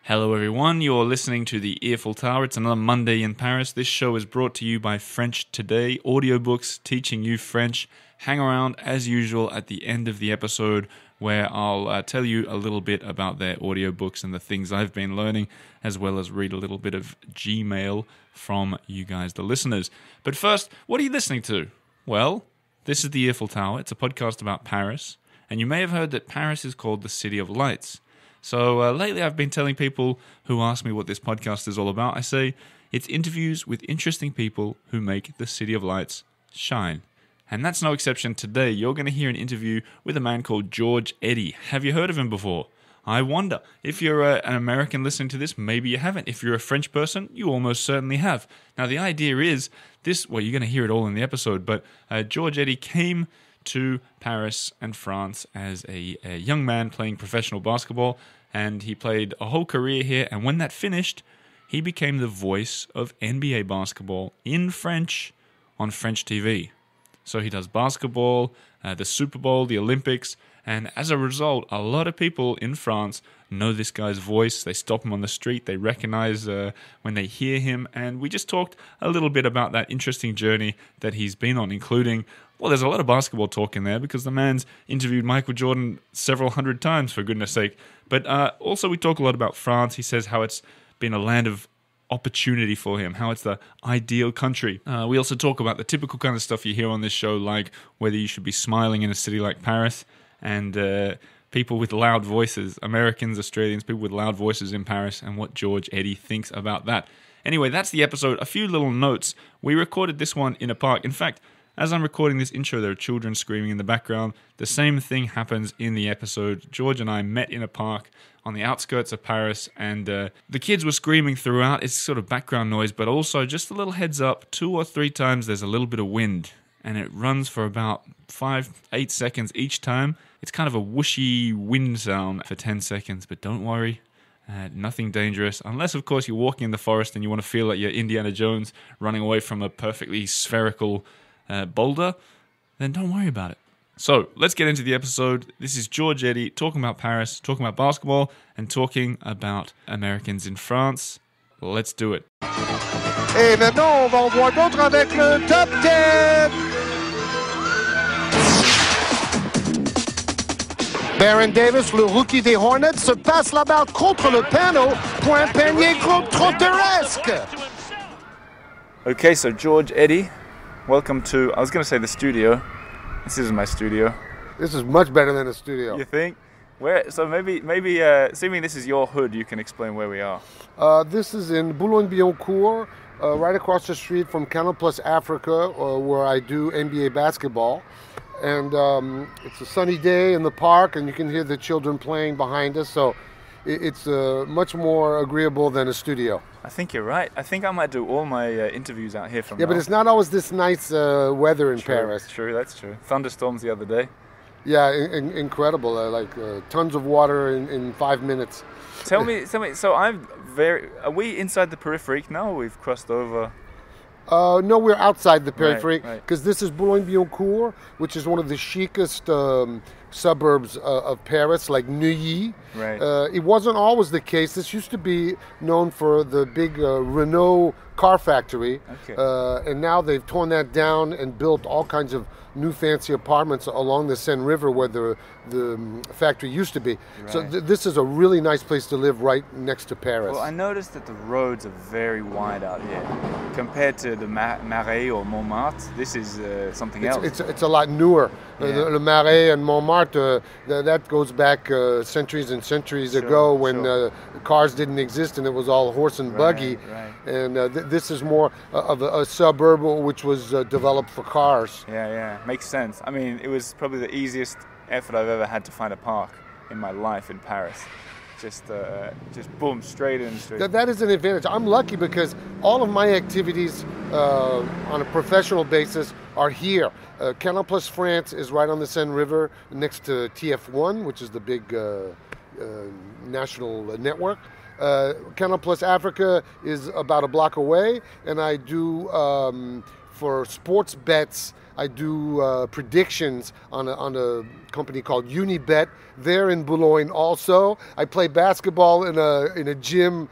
Hello everyone, you're listening to the Earful Tower. It's another Monday in Paris. This show is brought to you by French Today, audiobooks teaching you French. Hang around as usual at the end of the episode where I'll tell you a little bit about their audiobooks and the things I've been learning, as well as read a little bit of Gmail from you guys, the listeners. But first, what are you listening to? Well, this is the Earful Tower. It's a podcast about Paris, and you may have heard that Paris is called the City of Lights. So lately I've been telling people who ask me what this podcast is all about, I say it's interviews with interesting people who make the City of Lights shine. And that's no exception today. You're going to hear an interview with a man called George Eddy. Have you heard of him before? I wonder. If you're an American listening to this, maybe you haven't. If you're a French person, you almost certainly have. Now the idea is this, well, you're going to hear it all in the episode, but George Eddy came to Paris and France as a young man playing professional basketball, and he played a whole career here, and when that finished, he became the voice of NBA basketball in French on French TV. So he does basketball, the Super Bowl, the Olympics, and as a result, a lot of people in France know this guy's voice. They stop him on the street, they recognize when they hear him, and we just talked a little bit about that interesting journey that he's been on, including, well, there's a lot of basketball talk in there because the man's interviewed Michael Jordan several hundred times, for goodness sake. But also we talk a lot about France. He says how it's been a land of opportunity for him, how it's the ideal country. We also talk about the typical kind of stuff you hear on this show, like whether you should be smiling in a city like Paris, and people with loud voices, Americans, Australians, people with loud voices in Paris, and what George Eddy thinks about that. Anyway, that's the episode. A few little notes. We recorded this one in a park. In fact, as I'm recording this intro, there are children screaming in the background. The same thing happens in the episode. George and I met in a park on the outskirts of Paris, and the kids were screaming throughout. It's sort of background noise, but also just a little heads up, 2 or 3 times there's a little bit of wind, and it runs for about 5-8 seconds each time. It's kind of a whooshy wind sound for 10 seconds, but don't worry. Nothing dangerous, unless of course you're walking in the forest and you want to feel like you're Indiana Jones running away from a perfectly spherical boulder, then don't worry about it. So let's get into the episode. This is George Eddy talking about Paris, talking about basketball, and talking about Americans in France. Let's do it. Et maintenant, on va en voir d'autres avec le Top 10. Baron Davis, le rookie des Hornets, se passe la balle contre le panneau pour un panier groupe trotteresque. Okay, so George Eddy, welcome to, I was going to say the studio. This isn't my studio. This is much better than a studio. You think? Where? So maybe, assuming this is your hood, you can explain where we are. This is in Boulogne-Billancourt, right across the street from Canal Plus Africa, where I do NBA basketball. And it's a sunny day in the park, and you can hear the children playing behind us. So it's much more agreeable than a studio. I think you're right. I think I might do all my interviews out here from now. Yeah, but it's not always this nice weather in Paris. True, that's true. Thunderstorms the other day. Yeah, incredible. Tons of water in 5 minutes. Tell me. So are we inside the periphery now, or we've crossed over? No, we're outside the periphery because right. this is Boulogne-Billancourt, which is one of the chicest suburbs of Paris, like Neuilly. Right. It wasn't always the case. This used to be known for the big Renault car factory, and now they've torn that down and built all kinds of new fancy apartments along the Seine River where the factory used to be. Right. So this is a really nice place to live right next to Paris. Well, I noticed that the roads are very wide out here. Compared to the Marais or Montmartre, this is something else. It's a lot newer. Yeah. The Marais and Montmartre, that goes back centuries and centuries ago when cars didn't exist and it was all horse and buggy. Right. And this is more of a suburb which was developed for cars. Yeah. Makes sense. I mean, it was probably the easiest effort I've ever had to find a park in my life in Paris. Just boom, straight in. That is an advantage. I'm lucky because all of my activities on a professional basis are here. Canal Plus France is right on the Seine River next to TF1, which is the big national network. Canal Plus Africa is about a block away, and I do for sports bets I do predictions on a company called Unibet. They're in Boulogne also. I play basketball in a gym,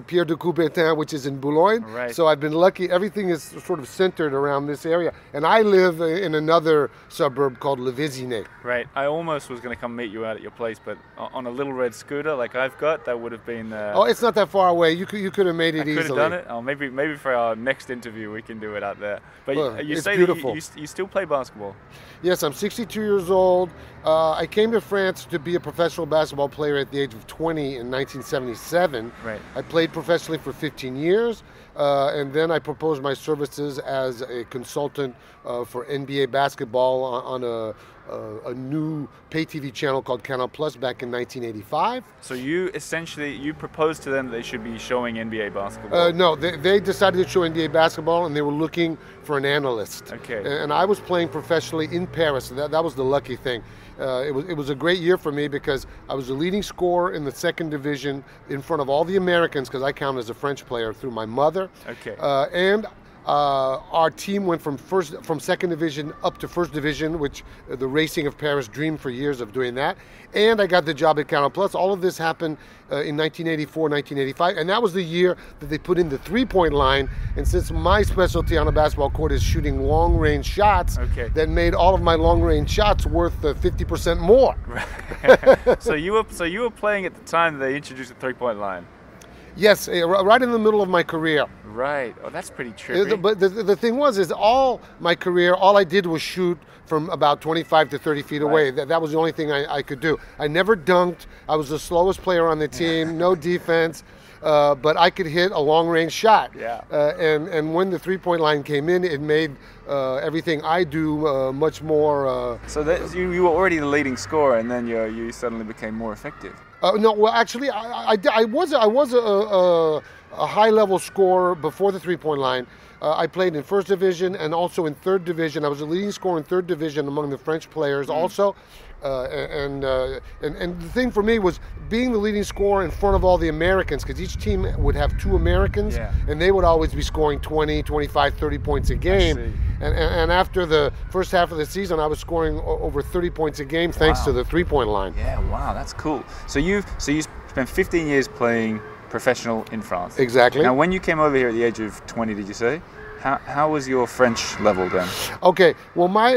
Pierre de Coubertin, which is in Boulogne. Right. So I've been lucky. Everything is sort of centered around this area. And I live in another suburb called Le Vésinet. Right. I almost was going to come meet you out at your place, but on a little red scooter like I've got, that would have been... Oh, it's not that far away. You could have made it easily. I could have done it. Oh, maybe for our next interview we can do it out there. But well, you it's say beautiful. that you still play basketball. Yes, I'm 62 years old. I came to France to be a professional basketball player at the age of 20 in 1977. Right. I played professionally for 15 years, and then I proposed my services as a consultant for NBA basketball on a new pay TV channel called Canal Plus back in 1985. So you proposed to them that they should be showing NBA basketball? No, they decided to show NBA basketball, and they were looking for an analyst. Okay. And I was playing professionally in Paris. So that was the lucky thing. It was a great year for me because I was the leading scorer in the second division in front of all the Americans, because I count as a French player through my mother. Okay. And our team went from second division up to first division, which the Racing of Paris dreamed for years of doing that. And I got the job at Canal Plus. All of this happened in 1984, 1985, and that was the year that they put in the three-point line. And since my specialty on a basketball court is shooting long-range shots, okay, that made all of my long-range shots worth 50% more. Right. So you were playing at the time that they introduced the three-point line. Yes, right in the middle of my career. Right. Oh, that's pretty trippy. But the thing is all my career, all I did was shoot from about 25 to 30 feet away. Right. That was the only thing I could do. I never dunked. I was the slowest player on the team, no defense. But I could hit a long-range shot. Yeah. And when the three-point line came in, it made everything I do much more... So you were already the leading scorer, and then you suddenly became more effective. No, well, actually, I was a high-level scorer before the three-point line. I played in first division and also in third division. I was a leading scorer in third division among the French players also. And the thing for me was being the leading scorer in front of all the Americans, because each team would have two Americans, and they would always be scoring 20, 25, 30 points a game. And after the first half of the season, I was scoring over 30 points a game thanks to the three-point line. Yeah, wow, that's cool. So you spent 15 years playing professional in France. Exactly. Now, when you came over here at the age of 20, did you say? How was your French level then? Okay, well, my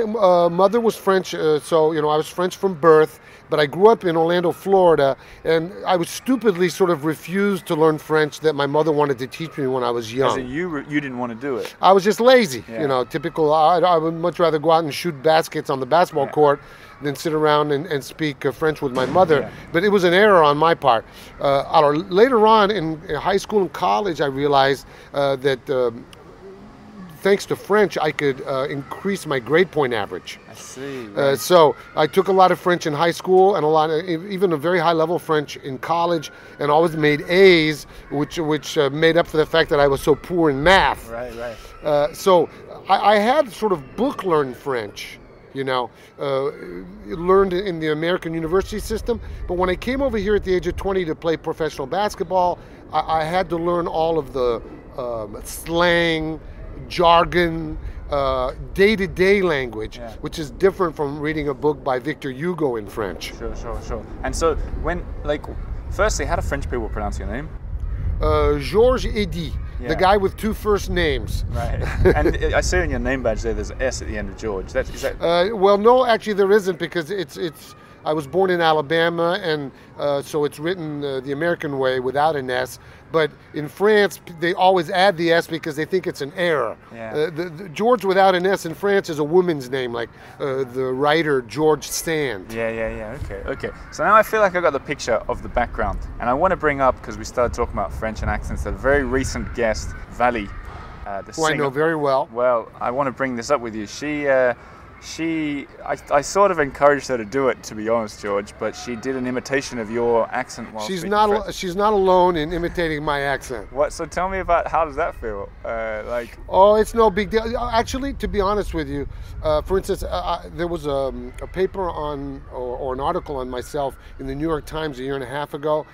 mother was French, so I was French from birth, but I grew up in Orlando, Florida, and I was stupidly sort of refused to learn French that my mother wanted to teach me when I was young. As in you didn't want to do it? I was just lazy, typical. I would much rather go out and shoot baskets on the basketball court than sit around and speak French with my mother. But it was an error on my part. Later on in high school and college, I realized that thanks to French, I could increase my grade point average. I see. Right. So I took a lot of French in high school and even a very high level French in college, and always made A's, which made up for the fact that I was so poor in math. Right. So I had sort of book learned French, learned in the American university system. But when I came over here at the age of 20 to play professional basketball, I had to learn all of the slang, jargon, day-to-day language, which is different from reading a book by Victor Hugo in French. Sure. And so firstly, how do French people pronounce your name? George Eddy, the guy with two first names. Right. And I see on your name badge there's an S at the end of George. Is that... Well, no, actually there isn't, because I was born in Alabama, and so it's written the American way without an S. But in France, they always add the S because they think it's an error. Yeah. The George without an S in France is a woman's name, like the writer George Sand. Yeah. Okay. So now I feel like I got the picture of the background, and I want to bring up, because we started talking about French and accents, a very recent guest, Vali, the singer. Who I know very well. Well, I want to bring this up with you. I sort of encouraged her to do it, to be honest, George, but she did an imitation of your accent while She's speaking not French. she's not alone in imitating my accent. What? So tell me about, how does that feel? Oh, it's no big deal. Actually, to be honest with you, for instance, there was a paper on or an article on myself in the New York Times a year and a half ago,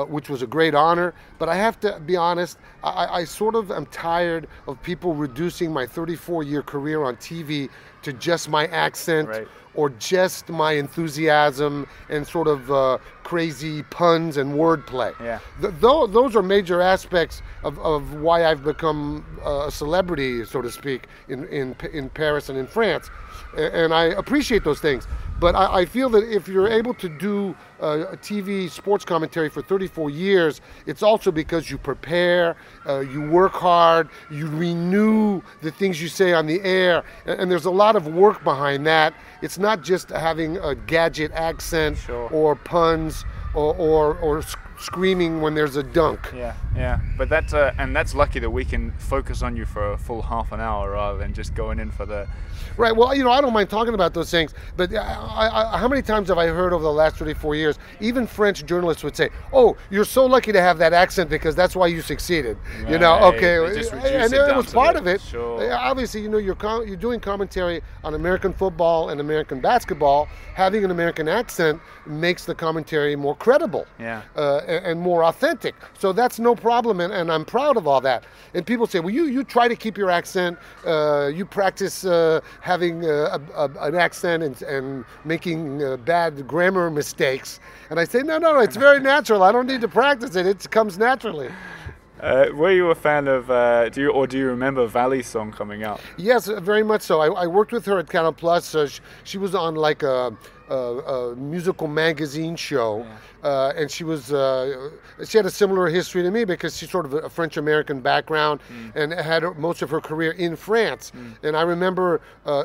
which was a great honor. But I have to be honest, I sort of am tired of people reducing my 34-year career on TV to just my accent. Right. Or just my enthusiasm and sort of crazy puns and wordplay. Yeah. Those are major aspects of why I've become a celebrity, so to speak, in Paris and in France. And I appreciate those things. But I feel that if you're able to do a TV sports commentary for 34 years, it's also because you prepare, you work hard, you renew the things you say on the air, and there's a lot of work behind that. It's not just having a gadget accent. Sure. Or puns or screaming when there's a dunk. Yeah. But that's lucky that we can focus on you for a full half an hour rather than just going in for the... Right. Well, I don't mind talking about those things, but how many times have I heard over the last 34 years, even French journalists would say, "Oh, you're so lucky to have that accent because that's why you succeeded." Right. Okay, They just reduce and it it down was to part the- of it. Sure. Obviously, you're doing commentary on American football and American basketball. Having an American accent makes the commentary more credible. Yeah. And more authentic. So that's no problem, and I'm proud of all that. And people say, well, you try to keep your accent, you practice having an accent and making bad grammar mistakes. And I say, no, it's very natural. I don't need to practice it. It comes naturally. Were you a fan of, do you remember Valley's song coming out? Yes, very much so. I worked with her at Canal Plus. She was on like a musical magazine show, and she had a similar history to me because she's sort of a French-American background and had most of her career in France. And I remember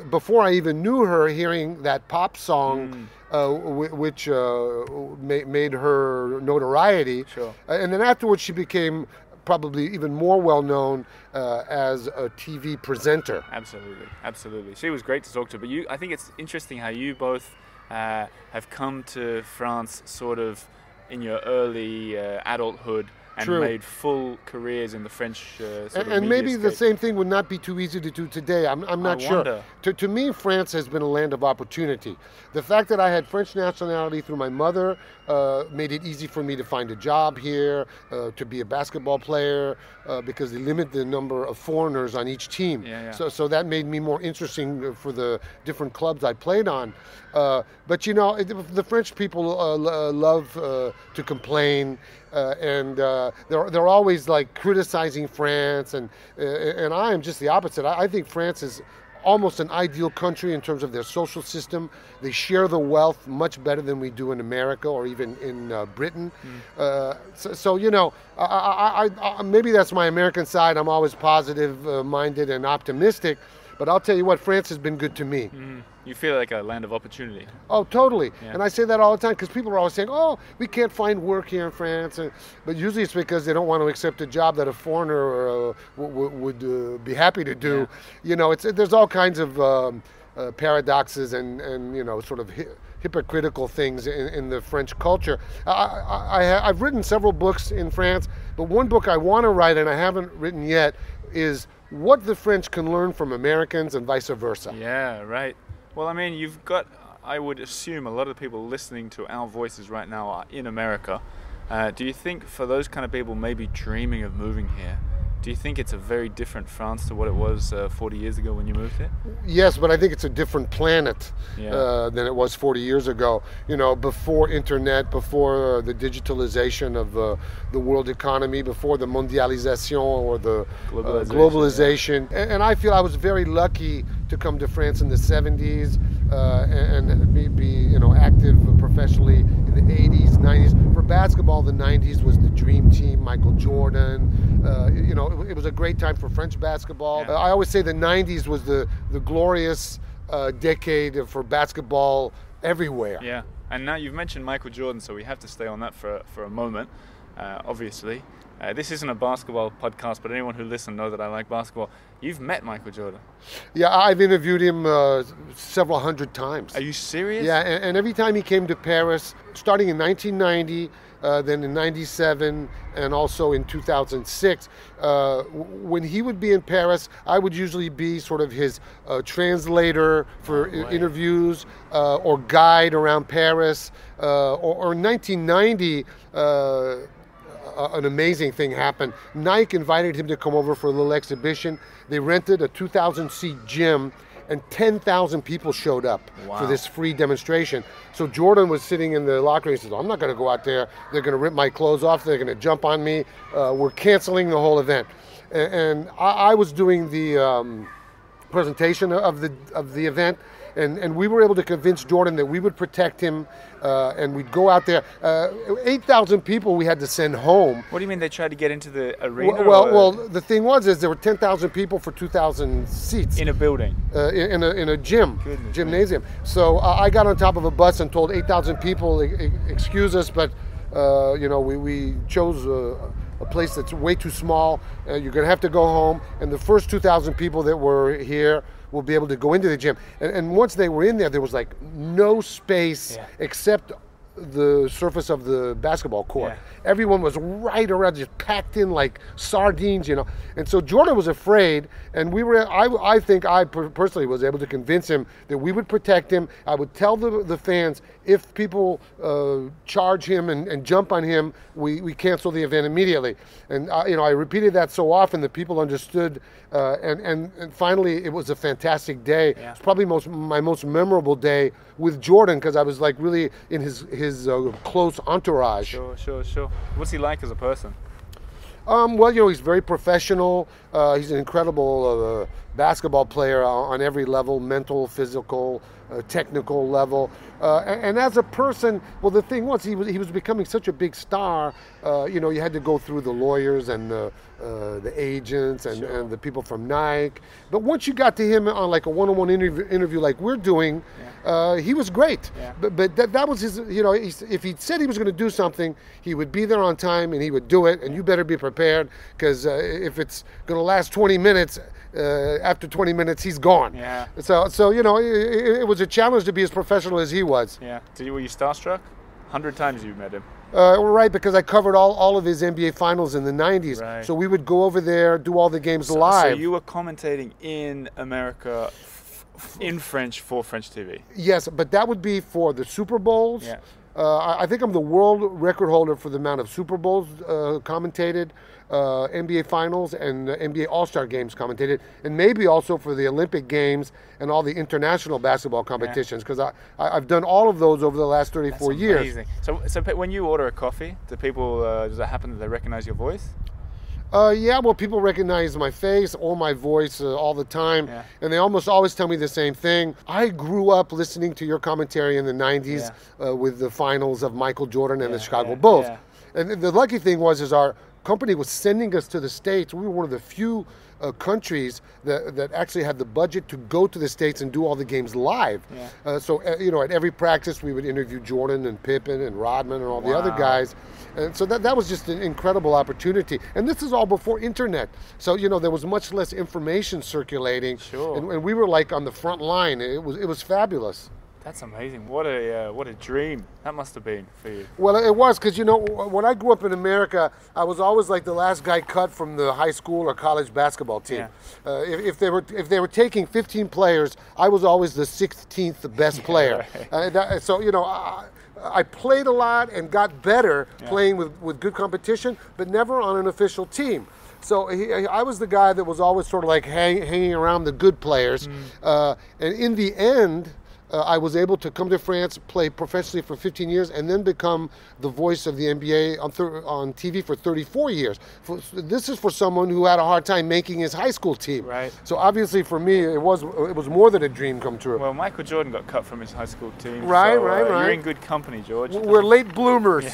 before I even knew her, hearing that pop song, which made her notoriety. Sure. And then afterwards, she became probably even more well-known as a TV presenter. Absolutely. She was great to talk to. But I think it's interesting how you both have come to France sort of in your early adulthood and True. made full careers in the French And maybe the same thing would not be too easy to do today. I'm not sure. Wonder. To me, France has been a land of opportunity. The fact that I had French nationality through my mother made it easy for me to find a job here, to be a basketball player, because they limit the number of foreigners on each team. Yeah. So that made me more interesting for the different clubs I played on. But the French people love to complain. And they're always like criticizing France, and I am just the opposite. I think France is almost an ideal country in terms of their social system. They share the wealth much better than we do in America or even in Britain. Maybe that's my American side. I'm always positive-minded and optimistic. But I'll tell you what, France has been good to me. You feel like a land of opportunity. Oh, totally. Yeah. And I say that all the time because people are always saying, oh, we can't find work here in France. But usually it's because they don't want to accept a job that a foreigner would be happy to do. Yeah. There's all kinds of paradoxes and sort of hypocritical things in the French culture. I've written several books in France, but one book I want to write and I haven't written yet is what the French can learn from Americans and vice versa. Yeah, right. Well, I mean, you've got, I would assume, a lot of the people listening to our voices right now are in America. Do you think for those kind of people maybe dreaming of moving here, do you think it's a very different France to what it was 40 years ago when you moved here? Yes, but I think it's a different planet than it was 40 years ago. Before internet, before the digitalization of the world economy, before the mondialisation or the globalization. Yeah. And I feel I was very lucky to come to France in the 70s and be active professionally in the 80s, 90s. For basketball, the 90s was the dream team, Michael Jordan. It was a great time for French basketball. Yeah. I always say the 90s was the glorious decade for basketball everywhere. Yeah, and now you've mentioned Michael Jordan, so we have to stay on that for a moment. obviously. This isn't a basketball podcast, but anyone who listens knows that I like basketball. You've met Michael Jordan. Yeah, I've interviewed him several hundred times. Are you serious? Yeah, and every time he came to Paris, starting in 1990, then in 97, and also in 2006, when he would be in Paris, I would usually be sort of his translator for interviews or guide around Paris. Or in 1990, an amazing thing happened. Nike invited him to come over for a little exhibition. They rented a 2,000-seat gym, and 10,000 people showed up for this free demonstration. So Jordan was sitting in the locker room. He says, I'm not going to go out there. They're going to rip my clothes off. They're going to jump on me. We're canceling the whole event. And I was doing the presentation of the event. And we were able to convince Jordan that we would protect him, and we'd go out there. 8,000 people we had to send home. What do you mean they tried to get into the arena? Well, the thing was there were 10,000 people for 2,000 seats in a building, in a gymnasium. So I got on top of a bus and told 8,000 people, excuse us, but we chose a place that's way too small. You're going to have to go home. And the first 2,000 people that were here will be able to go into the gym. And once they were in there was like no space except the surface of the basketball court. Everyone was right around, just packed in like sardines, And so Jordan was afraid, and I think I personally was able to convince him that we would protect him. I would tell the fans, if people charge him and jump on him, we cancel the event immediately. And I repeated that so often that people understood. And finally, it was a fantastic day. It's probably my most memorable day with Jordan, because I was like really in his close entourage. Sure. What's he like as a person? Well, he's very professional. He's an incredible basketball player on every level, mental, physical, technical level. And as a person, well, the thing was, he was becoming such a big star. You had to go through the lawyers and the agents and the people from Nike. But once you got to him on like a one-on-one interview like we're doing, he was great. But that was his, if he said he was going to do something, he would be there on time and he would do it. And you better be prepared, because if it's going to last 20 minutes, after 20 minutes, he's gone. So it was a challenge to be as professional as he was. Were you starstruck? 100 times you've met him. Right, because I covered all of his NBA finals in the 90s. Right. So we would go over there, do all the games live. So you were commentating in America in French for French TV? Yes, but that would be for the Super Bowls. I think I'm the world record holder for the amount of Super Bowls commentated, NBA Finals and NBA All-Star Games commentated, and maybe also for the Olympic Games and all the international basketball competitions, because I've done all of those over the last 34 years. Amazing. So when you order a coffee, do people, does it happen that they recognize your voice? Well, people recognize my face or my voice all the time, and they almost always tell me the same thing. I grew up listening to your commentary in the 90s with the finals of Michael Jordan and the Chicago Bulls. And the lucky thing was our company was sending us to the States. We were one of the few countries that actually had the budget to go to the States and do all the games live. So at every practice we would interview Jordan and Pippen and Rodman and all the other guys. And so that was just an incredible opportunity. And this is all before internet. So, there was much less information circulating. And we were like on the front line. It was fabulous. That's amazing. What a dream that must have been for you. Well, it was, because when I grew up in America, I was always like the last guy cut from the high school or college basketball team. If they were taking 15 players, I was always the 16th best player. I played a lot and got better playing with good competition, but never on an official team. So I was the guy that was always sort of like hanging around the good players. And in the end, I was able to come to France, play professionally for 15 years, and then become the voice of the NBA on TV for 34 years. This is for someone who had a hard time making his high school team. So obviously for me, it was more than a dream come true. Well, Michael Jordan got cut from his high school team. Right. You're in good company, George. We're late bloomers.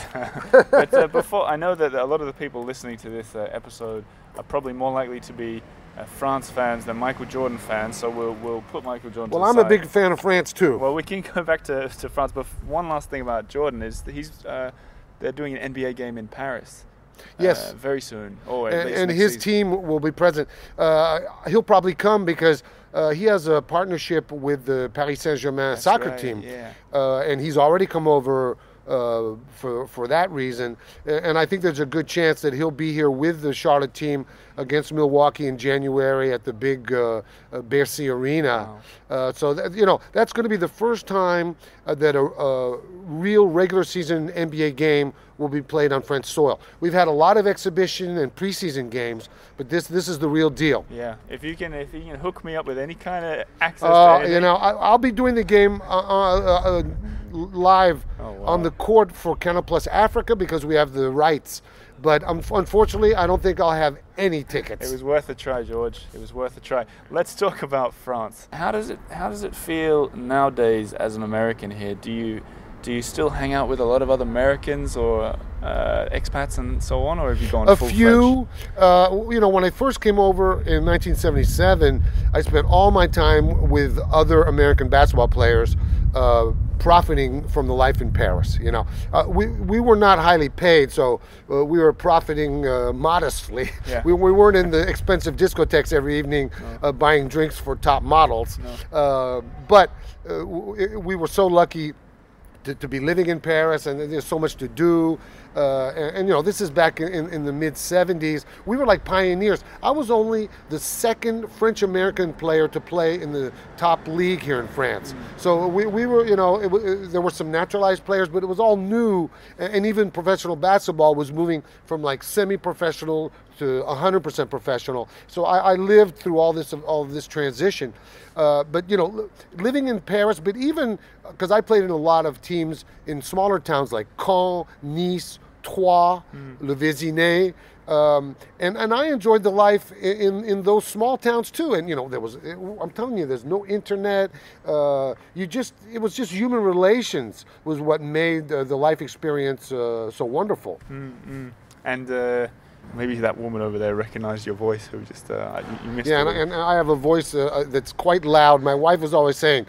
But before, I know that a lot of the people listening to this episode are probably more likely to be France fans than Michael Jordan fans, so we'll put Michael Jordan to the side. Well, I'm a big fan of France too. Well, we can go back to France, but one last thing about Jordan is that he's they're doing an NBA game in Paris. Yes. Very soon. Or at least And next his season. team will be present. He'll probably come because he has a partnership with the Paris Saint-Germain soccer team. Yeah. And he's already come over for that reason. And I think there's a good chance that he'll be here with the Charlotte team against Milwaukee in January at the big Bercy Arena. Wow. So that's going to be the first time that a real regular season NBA game will be played on French soil. We've had a lot of exhibition and preseason games, but this is the real deal. Yeah, if you can hook me up with any kind of access to anything. I'll be doing the game live on the court for Canal Plus Africa because we have the rights. But unfortunately, I don't think I'll have any tickets. It was worth a try, George. It was worth a try. Let's talk about France. How does it feel nowadays as an American here? Do you still hang out with a lot of other Americans or expats and so on, or have you gone full few? When I first came over in 1977, I spent all my time with other American basketball players, profiting from the life in Paris. We were not highly paid, so we were profiting modestly. Yeah. We weren't in the expensive discotheques every evening buying drinks for top models. No. But we were so lucky to be living in Paris, and there's so much to do. This is back in the mid-'70s. We were like pioneers. I was only the second French-American player to play in the top league here in France. So we were, there were some naturalized players, but it was all new. And even professional basketball was moving from like semi-professional to 100% professional. So I lived through all of this transition. But living in Paris, but even because I played in a lot of teams in smaller towns like Caen, Nice, Troyes, Le Vésinet, and I enjoyed the life in those small towns too. And I'm telling you, there's no internet. It was just human relations was what made the life experience so wonderful. Mm-hmm. And maybe that woman over there recognized your voice who just you missed. Yeah, and I have a voice that's quite loud. My wife is always saying,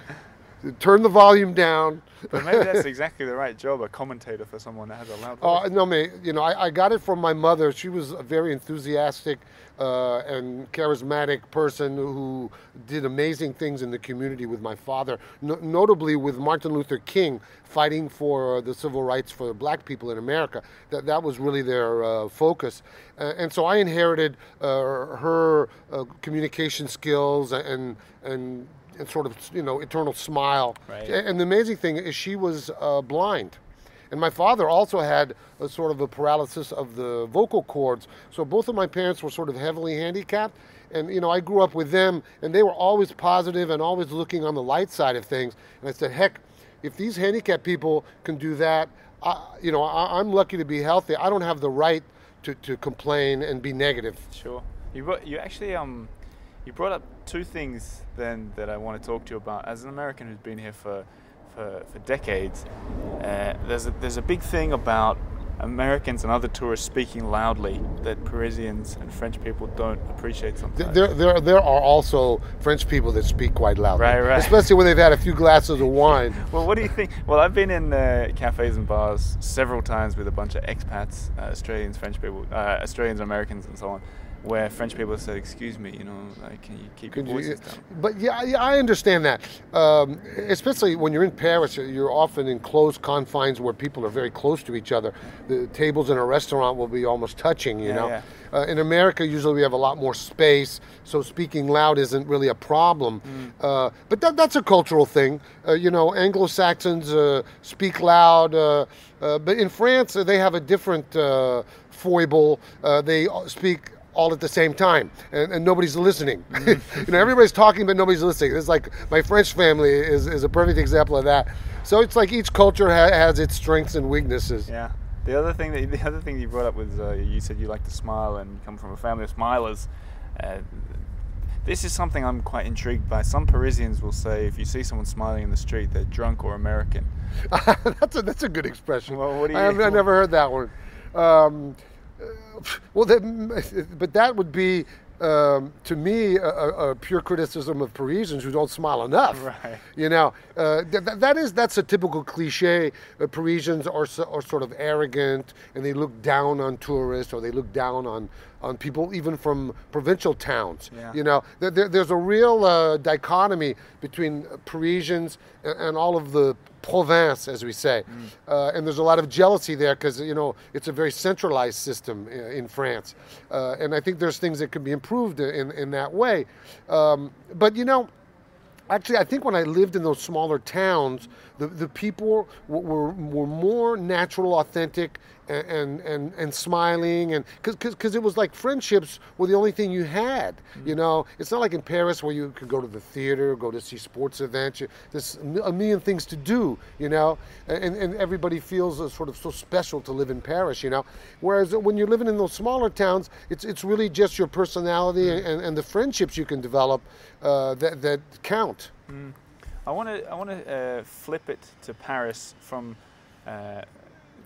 turn the volume down. But maybe that's exactly the right job, a commentator for someone that has a loud voice. No, I got it from my mother. She was a very enthusiastic and charismatic person who did amazing things in the community with my father, notably with Martin Luther King fighting for the civil rights for black people in America. That was really their focus. And so I inherited her communication skills and sort of, eternal smile. Right. And the amazing thing is she was blind. And my father also had a sort of a paralysis of the vocal cords. So both of my parents were sort of heavily handicapped. And, I grew up with them, and they were always positive and always looking on the light side of things. And I said, heck, if these handicapped people can do that, I'm lucky to be healthy. I don't have the right to complain and be negative. Sure. You actually you brought up two things then that I want to talk to you about. As an American who's been here for decades, there's a big thing about Americans and other tourists speaking loudly that Parisians and French people don't appreciate sometimes. There are also French people that speak quite loudly. Right. Especially when they've had a few glasses of wine. Well, what do you think? Well, I've been in cafes and bars several times with a bunch of expats, Australians, French people, Australians, Americans, and so on, where French people said, "Excuse me, can you keep your voices down?" But yeah, I understand that. Especially when you're in Paris, you're often in closed confines where people are very close to each other. The tables in a restaurant will be almost touching, you know. Yeah. In America, usually we have a lot more space, so speaking loud isn't really a problem. But that's a cultural thing. Anglo-Saxons speak loud, but in France, they have a different foible. They speak all at the same time, and nobody's listening. Everybody's talking, but nobody's listening. It's like my French family is a perfect example of that. So it's like each culture has its strengths and weaknesses. Yeah. The other thing you brought up was you said you like to smile and you come from a family of smilers. This is something I'm quite intrigued by. Some Parisians will say if you see someone smiling in the street, they're drunk or American. That's a good expression. Well, what do you? I never heard that one. But that would be to me, a pure criticism of Parisians who don't smile enough. Right. You know, that's a typical cliche. Parisians are sort of arrogant, and they look down on tourists, or they look down on people even from provincial towns. Yeah. You know, there's a real dichotomy between Parisians and all of the province, as we say. And there's a lot of jealousy there because, you know, it's a very centralized system in France. And I think there's things that could be improved in that way. But, you know, actually, I think when I lived in those smaller towns, the people were more natural, authentic, and smiling, and because it was like friendships were the only thing you had. You know, it's not like in Paris where you could go to the theater, go to see sports events. There's a million things to do. You know, and everybody feels sort of so special to live in Paris. You know, whereas when you're living in those smaller towns, it's really just your personality and the friendships you can develop that count. I want to flip it to Paris from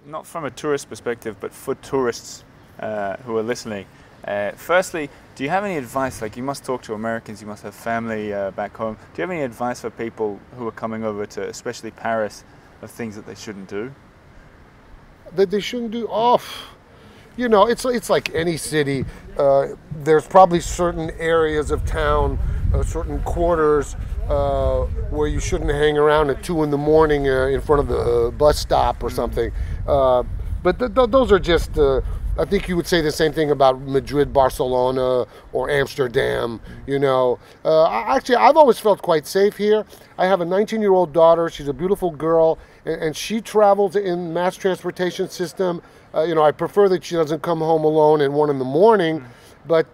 not from a tourist perspective, but for tourists who are listening. Firstly, do you have any advice? Like, you must talk to Americans, you must have family back home. Do you have any advice for people who are coming over to, especially Paris, of things that they shouldn't do? That they shouldn't do? Oh, you know, it's like any city. There's probably certain areas of town, certain quarters where you shouldn't hang around at 2 a.m. In front of the bus stop or something. But those are just, I think you would say the same thing about Madrid, Barcelona, or Amsterdam, you know. Actually, I've always felt quite safe here. I have a 19-year-old daughter. She's a beautiful girl, and she travels in mass transportation system. You know, I prefer that she doesn't come home alone at 1 a.m, but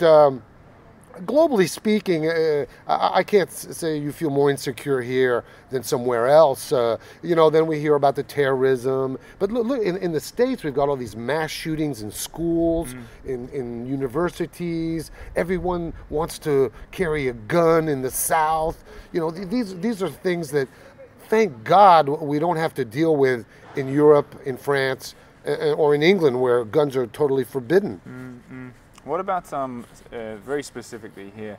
globally speaking, I can't say you feel more insecure here than somewhere else. You know, then we hear about the terrorism. But look in the States, we've got all these mass shootings in schools, in universities. Everyone wants to carry a gun in the South. You know, these are things that, thank God, we don't have to deal with in Europe, in France, or in England, where guns are totally forbidden. What about very specifically here,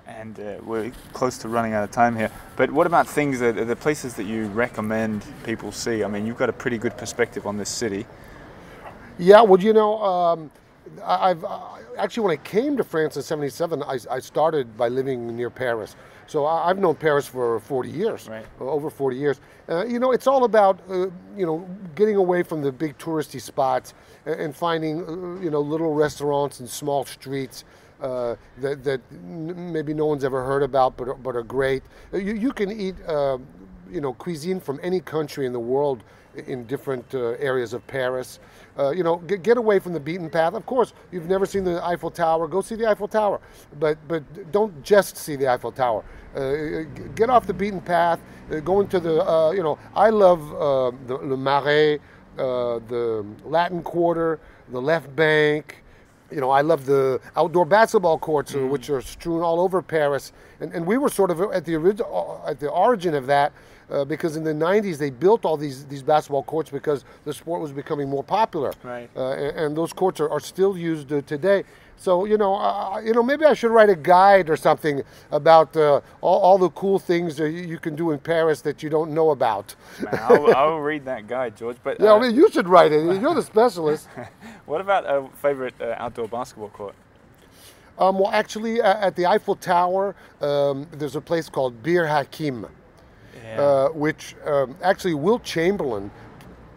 and we're close to running out of time here, but what about things the places that you recommend people see? I mean, you've got a pretty good perspective on this city. Yeah, well, you know, I've actually, when I came to France in '77, I started by living near Paris. So I've known Paris for 40 years, right. Over 40 years. You know, it's all about, you know, getting away from the big touristy spots and finding, you know, little restaurants and small streets that maybe no one's ever heard about, but are great. You can eat, you know, cuisine from any country in the world in different areas of Paris. You know, get away from the beaten path. Of course, you've never seen the Eiffel Tower. Go see the Eiffel Tower, but don't just see the Eiffel Tower. Get off the beaten path. Go into the, you know, I love the Marais, the Latin Quarter, the Left Bank. You know, I love the outdoor basketball courts, which are strewn all over Paris. And we were sort of at the origin of that, because in the 90s they built all these basketball courts because the sport was becoming more popular. Right. And those courts are still used today. So, you know, maybe I should write a guide or something about all the cool things you can do in Paris that you don't know about. Man, I'll read that guide, George. But yeah, I mean, you should write it. You're the specialist. What about a favorite outdoor basketball court? Well, actually, at the Eiffel Tower, there's a place called Bir Hakeim, which actually Wilt Chamberlain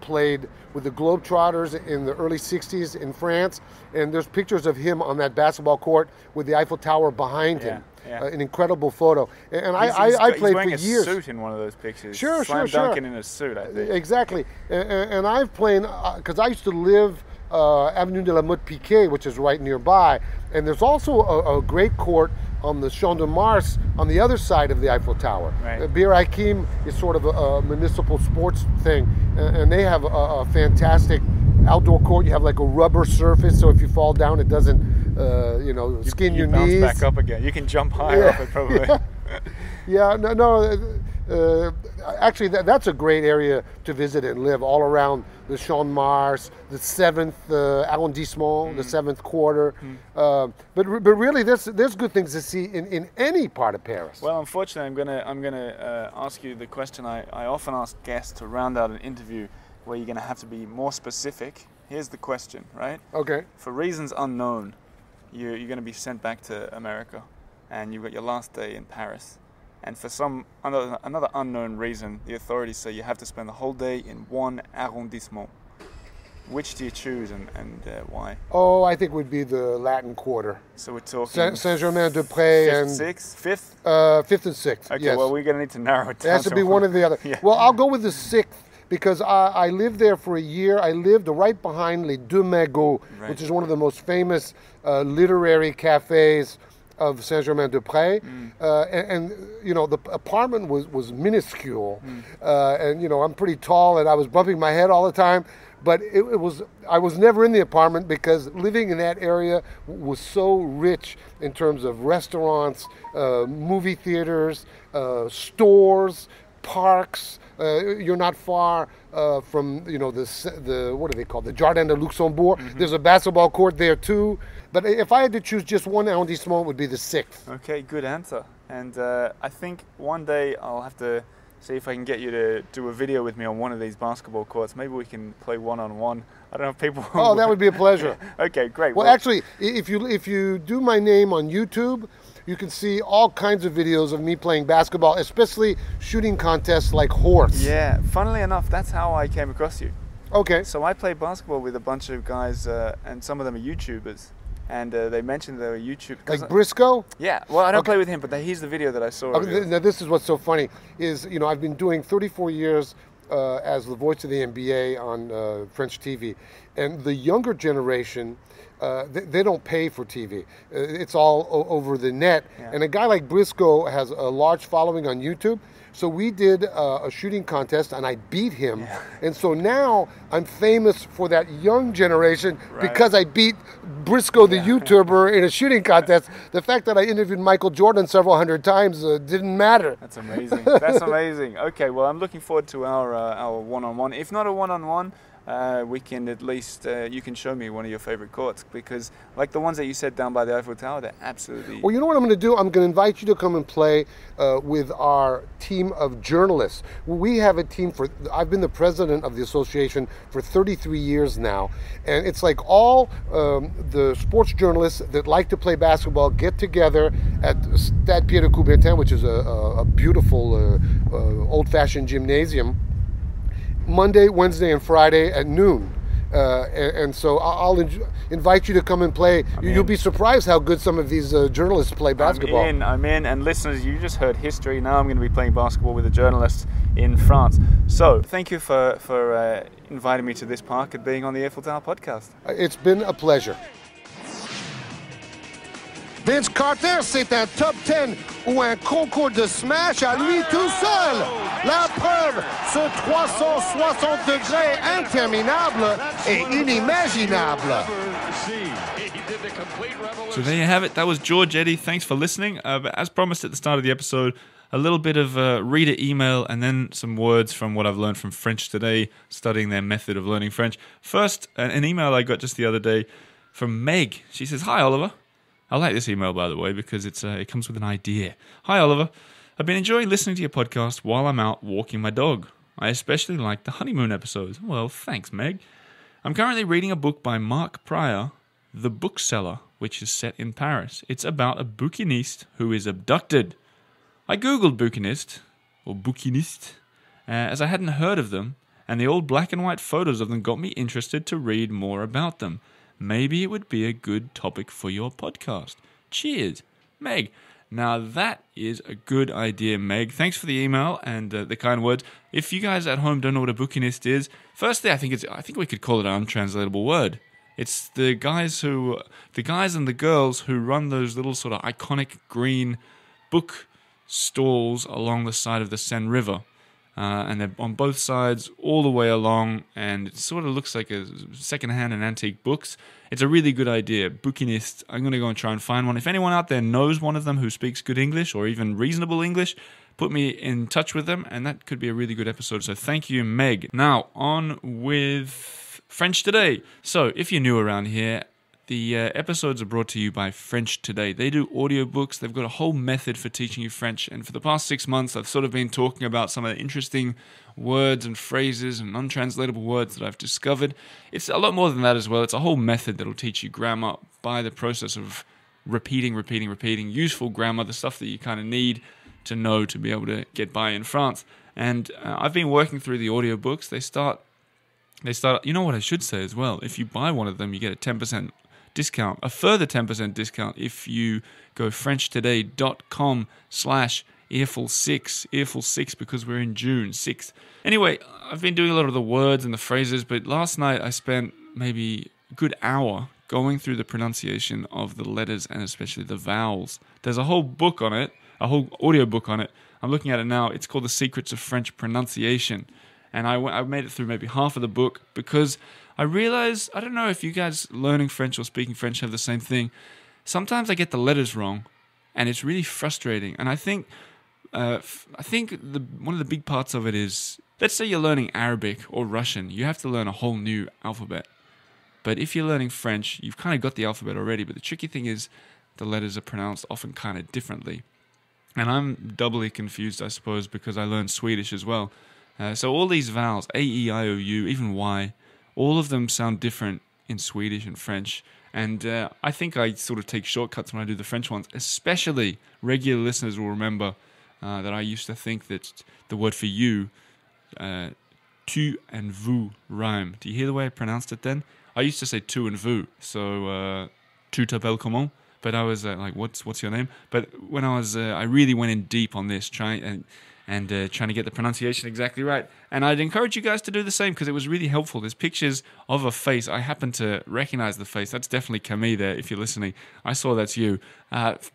played with the Globetrotters in the early 60s in France, and there's pictures of him on that basketball court with the Eiffel Tower behind him. Yeah. An incredible photo. And I played for years. He's wearing a suit in one of those pictures. Sure. Dunking in a suit, I think. Exactly. And I've played, because I used to live Avenue de la Motte Piquet, which is right nearby, and there's also a great court on the Champ de Mars on the other side of the Eiffel Tower. Right. Bir Hakeim is sort of a municipal sports thing, and they have a fantastic outdoor court. You have like a rubber surface, so if you fall down, it doesn't, you know, skin your knees. You bounce back up again. You can jump higher off it, probably. Yeah, no, actually, that's a great area to visit and live, all around the Champ de Mars, the 7th arrondissement, the 7th quarter. But really, there's good things to see in any part of Paris. Well, unfortunately, I'm gonna ask you the question I often ask guests to round out an interview, where you're gonna have to be more specific. Here's the question, right? Okay. For reasons unknown, you're gonna be sent back to America, and you've got your last day in Paris. And for some another unknown reason, the authorities say you have to spend the whole day in one arrondissement. Which do you choose, and why? Oh, I think it would be the Latin Quarter. So we're talking Saint-Germain-des-Prés and fifth? 5th and 6th. Okay, yes. well, we're going to need to narrow it down. It has to be one or the other. Yeah. Well, I'll go with the 6th, because I lived there for a year. I lived right behind Les Deux Magots, Right. which is one of the most famous literary cafes of Saint-Germain-des-Prés. And you know, the apartment was minuscule. And, you know, I'm pretty tall, and I was bumping my head all the time. But I was never in the apartment, because living in that area was so rich in terms of restaurants, movie theaters, stores, parks. You're not far from, you know, the what do they call, the Jardin de Luxembourg. There's a basketball court there too. But if I had to choose just one arrondissement, it would be the 6th. Okay, good answer. And I think one day I'll have to see if I can get you to do a video with me on one of these basketball courts. Maybe we can play one-on-one. I don't know if people... Oh, that would be a pleasure. Okay, great. Well, actually, if you do my name on YouTube, you can see all kinds of videos of me playing basketball, especially shooting contests like horse. Yeah, funnily enough, that's how I came across you. Okay. So I play basketball with a bunch of guys, and some of them are YouTubers. And they mentioned they were YouTube. Like Briscoe? Yeah, well, I don't play with him, but here's the video that I saw. Now, this is what's so funny, is, you know, I've been doing 34 years as the voice of the NBA on French TV. And the younger generation, they don't pay for TV. It's all over the net. Yeah. And a guy like Briscoe has a large following on YouTube. So we did a shooting contest, and I beat him. Yeah. And so now I'm famous for that young generation, Right. because I beat Briscoe, the YouTuber, in a shooting contest. The fact that I interviewed Michael Jordan several hundred times didn't matter. That's amazing. That's amazing. Okay, well, I'm looking forward to our one-on-one. If not a one-on-one, we can at least, you can show me one of your favorite courts, because like the ones that you said down by the Eiffel Tower, they're absolutely... Well, you know what I'm going to do? I'm going to invite you to come and play with our team of journalists. We have a team I've been the president of the association for 33 years now. And it's like all the sports journalists that like to play basketball get together at Stade Pierre de Coubertin, which is a beautiful old-fashioned gymnasium, Monday, Wednesday, and Friday at noon. And so I'll invite you to come and play. You'll be surprised how good some of these journalists play basketball. I'm in. And listeners, you just heard history. Now I'm going to be playing basketball with a journalist in France. So thank you for inviting me to this park and being on the Eiffel Tower podcast. It's been a pleasure. Vince Carter, c'est un top 10 ou un concours de smash à lui tout seul. La preuve, ce 360 degrés interminable et inimaginable. So there you have it. That was George Eddy. Thanks for listening. But as promised at the start of the episode, a little bit of reader email and then some words from what I've learned from French Today, studying their method of learning French. First, an email I got just the other day from Meg. She says, "Hi, Oliver." I like this email, by the way, because it comes with an idea. "Hi, Oliver. I've been enjoying listening to your podcast while I'm out walking my dog. I especially like the honeymoon episodes." Well, thanks, Meg. "I'm currently reading a book by Mark Pryor, The Bookseller, which is set in Paris. It's about a bouquiniste who is abducted. I googled bouquiniste, or bouquiniste, as I hadn't heard of them, and the old black and white photos of them got me interested to read more about them. Maybe it would be a good topic for your podcast. Cheers, Meg." Now that is a good idea, Meg. Thanks for the email and the kind words. If you guys at home don't know what a bouquiniste is, firstly, I think we could call it an untranslatable word. It's the guys and the girls who run those little sort of iconic green book stalls along the side of the Seine River. and they're on both sides all the way along, and it sort of looks like a secondhand and antique books. It's a really good idea. Bouquinist, I'm going to go and try and find one. If anyone out there knows one of them who speaks good English or even reasonable English, put me in touch with them, and that could be a really good episode. So thank you, Meg. Now, on with French Today. So if you're new around here, the episodes are brought to you by French Today. They do audiobooks. They've got a whole method for teaching you French. And for the past 6 months, I've sort of been talking about some of the interesting words and phrases and untranslatable words that I've discovered. It's a lot more than that as well. It's a whole method that'll teach you grammar by the process of repeating useful grammar, the stuff that you kind of need to know to be able to get by in France. And I've been working through the audiobooks. They start, you know what I should say as well? If you buy one of them, you get a 10% discount, a further 10% discount if you go frenchtoday.com/earful6, earful6, because we're in June 6th. Anyway, I've been doing a lot of the words and the phrases, but last night I spent maybe a good hour going through the pronunciation of the letters and especially the vowels. There's a whole book on it, a whole audio book on it. I'm looking at it now. It's called The Secrets of French Pronunciation. And I made it through maybe half of the book because I realize, I don't know if you guys learning French or speaking French have the same thing. Sometimes I get the letters wrong, and it's really frustrating. And I think one of the big parts of it is, let's say you're learning Arabic or Russian, you have to learn a whole new alphabet. But if you're learning French, you've kind of got the alphabet already. But the tricky thing is the letters are pronounced often kind of differently. And I'm doubly confused, I suppose, because I learned Swedish as well. So all these vowels, A, E, I, O, U, even Y, all of them sound different in Swedish and French. And I think I sort of take shortcuts when I do the French ones. Especially regular listeners will remember that I used to think that the word for you, tu and vous, rhyme. Do you hear the way I pronounced it then? I used to say tu and vous. So, tu t'appelles comment? But I was like, what's your name? But when I really went in deep on this, trying to get the pronunciation exactly right. And I'd encourage you guys to do the same because it was really helpful. There's pictures of a face. I happen to recognize the face. That's definitely Camille there, if you're listening. I saw that's you.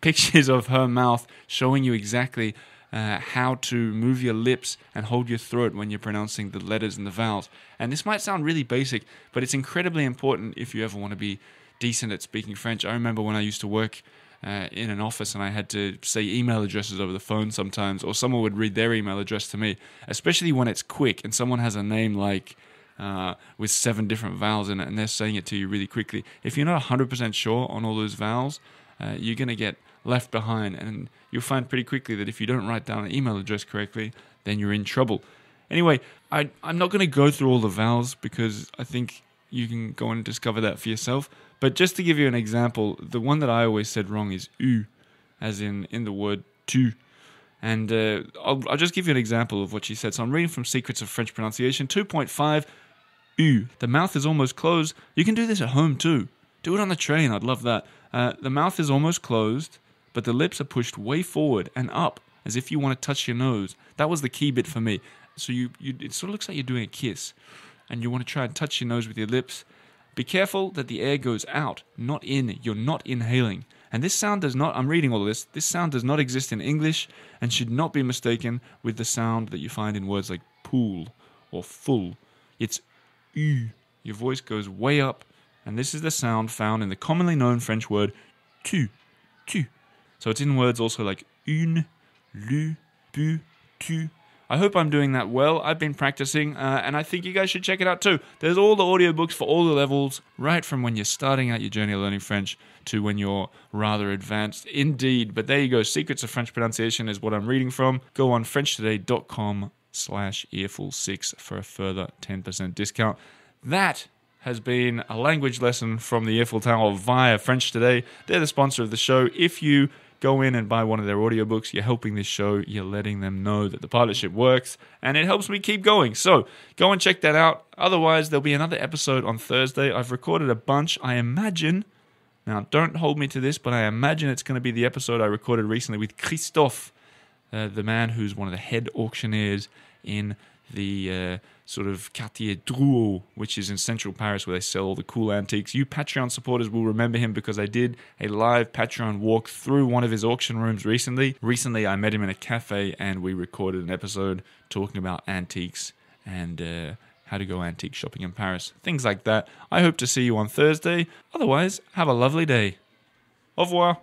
Pictures of her mouth showing you exactly how to move your lips and hold your throat when you're pronouncing the letters and the vowels. And this might sound really basic, but it's incredibly important if you ever want to be decent at speaking French. I remember when I used to work in an office and I had to say email addresses over the phone sometimes, or someone would read their email address to me, especially when it's quick and someone has a name like with 7 different vowels in it and they're saying it to you really quickly. If you're not 100% sure on all those vowels, you're going to get left behind, and you'll find pretty quickly that if you don't write down an email address correctly, then you're in trouble. Anyway, I'm not going to go through all the vowels because I think you can go and discover that for yourself. But just to give you an example, the one that I always said wrong is u, as in the word tu. And I'll just give you an example of what she said. So I'm reading from Secrets of French Pronunciation 2.5, u. The mouth is almost closed. You can do this at home too. Do it on the train. I'd love that. The mouth is almost closed, but the lips are pushed way forward and up, as if you want to touch your nose. That was the key bit for me. So it sort of looks like you're doing a kiss, and you want to try and touch your nose with your lips. Be careful that the air goes out, not in. You're not inhaling. And this sound does not, I'm reading all of this, this sound does not exist in English and should not be mistaken with the sound that you find in words like pool or full. It's U. Your voice goes way up, and this is the sound found in the commonly known French word tu, tu. So it's in words also like une, lu, bu, tu. I hope I'm doing that well. I've been practicing, and I think you guys should check it out too. There's all the audiobooks for all the levels, right from when you're starting out your journey of learning French to when you're rather advanced. Indeed, but there you go. Secrets of French Pronunciation is what I'm reading from. Go on frenchtoday.com/earful6 for a further 10% discount. That has been a language lesson from the Eiffel Tower via French Today. They're the sponsor of the show. If you go in and buy one of their audiobooks, you're helping this show, you're letting them know that the partnership works, and it helps me keep going. So go and check that out. Otherwise, there'll be another episode on Thursday. I've recorded a bunch. I imagine, now don't hold me to this, but I imagine it's going to be the episode I recorded recently with Christophe, the man who's one of the head auctioneers in the sort of Quartier Drouot, which is in central Paris, where they sell all the cool antiques. You Patreon supporters will remember him because I did a live Patreon walk through one of his auction rooms recently. Recently, I met him in a cafe and we recorded an episode talking about antiques and how to go antique shopping in Paris, things like that. I hope to see you on Thursday. Otherwise, have a lovely day. Au revoir.